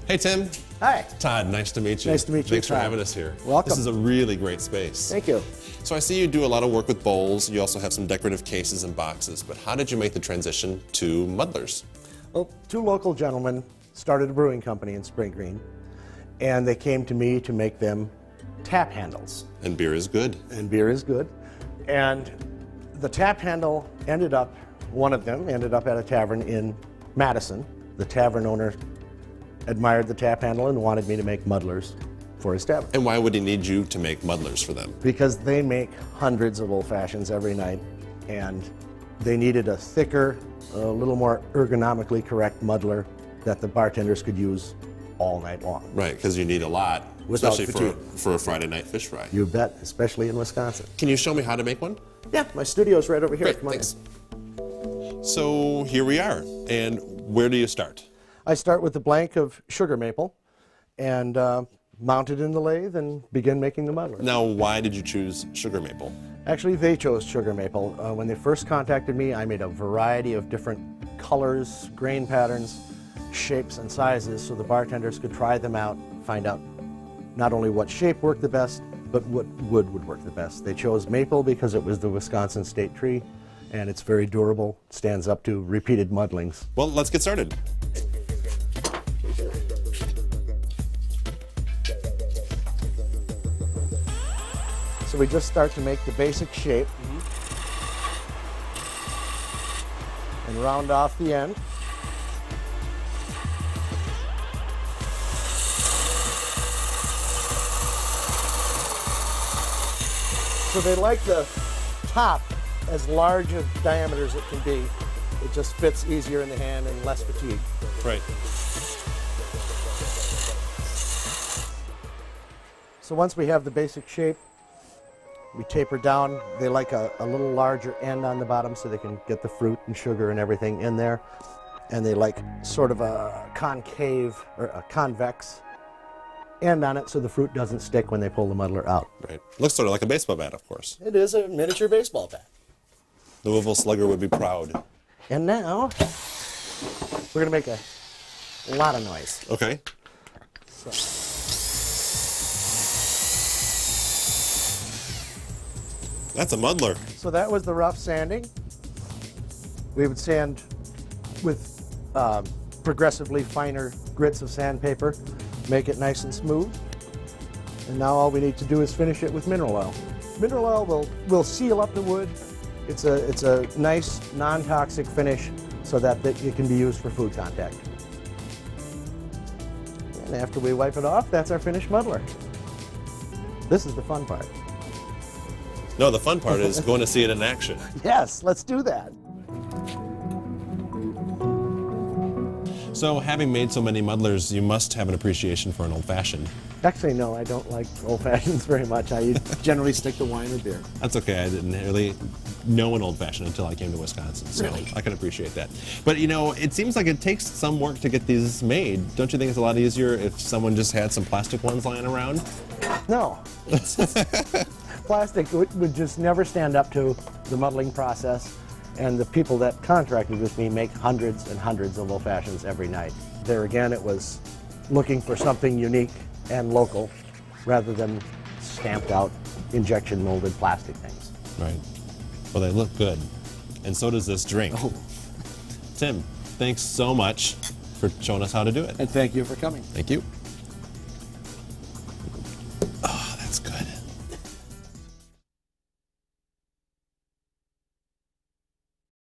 Hey, Tim. Hi. Todd, nice to meet you. Nice to meet you, Thanks for Todd. having us here. Welcome. This is a really great space. Thank you. So I see you do a lot of work with bowls. You also have some decorative cases and boxes. But how did you make the transition to Muddlers? Well, two local gentlemen started a brewing company in Spring Green, and they came to me to make them tap handles. And beer is good. And beer is good. And the tap handle one of them ended up at a tavern in Madison. The tavern owner admired the tap handle and wanted me to make muddlers for his tavern. And why would he need you to make muddlers for them? Because they make hundreds of old fashions every night, and they needed a thicker, a little more ergonomically correct muddler that the bartenders could use all night long. Right, because you need a lot, Without especially fatigue. for a Friday night fish fry. You bet, especially in Wisconsin. Can you show me how to make one? Yeah, my studio's right over here. Great, Come on thanks. in. So here we are. And where do you start? I start with the blank of sugar maple and mount it in the lathe and begin making the muddler. Now, why did you choose sugar maple? Actually, they chose sugar maple. When they first contacted me, I made a variety of different colors, grain patterns, shapes, and sizes so the bartenders could try them out, find out not only what shape worked the best, but what wood would work the best. They chose maple because it was the Wisconsin state tree, and it's very durable, stands up to repeated muddlings. Well, let's get started. So we just start to make the basic shape and round off the end. So they like the top as large a diameter as it can be. It just fits easier in the hand and less fatigue. Right. So once we have the basic shape, we taper down. They like a little larger end on the bottom so they can get the fruit and sugar and everything in there. And they like sort of a concave or a convex end on it so the fruit doesn't stick when they pull the muddler out. Right. Looks sort of like a baseball bat, of course. It is a miniature baseball bat. Louisville Slugger would be proud. And now we're going to make a lot of noise. Okay. So. That's a muddler. So that was the rough sanding. We would sand with progressively finer grits of sandpaper, make it nice and smooth. And now all we need to do is finish it with mineral oil. Mineral oil will seal up the wood. It's a nice non-toxic finish so that it can be used for food contact. And after we wipe it off, that's our finished muddler. This is the fun part. No, the fun part is going to see it in action. Yes, let's do that. So, having made so many muddlers, you must have an appreciation for an old-fashioned. Actually, no, I don't like old fashions very much. I generally stick to wine or beer. That's okay. I didn't really know an old-fashioned until I came to Wisconsin, so Really? I can appreciate that. But, you know, it seems like it takes some work to get these made. Don't you think it's a lot easier if someone just had some plastic ones lying around? No. Plastic would just never stand up to the muddling process, and the people that contracted with me make hundreds and hundreds of old fashions every night. There again, it was looking for something unique and local rather than stamped out injection molded plastic things. Right. Well, they look good, and so does this drink. Oh. Tim, thanks so much for showing us how to do it. And thank you for coming. Thank you.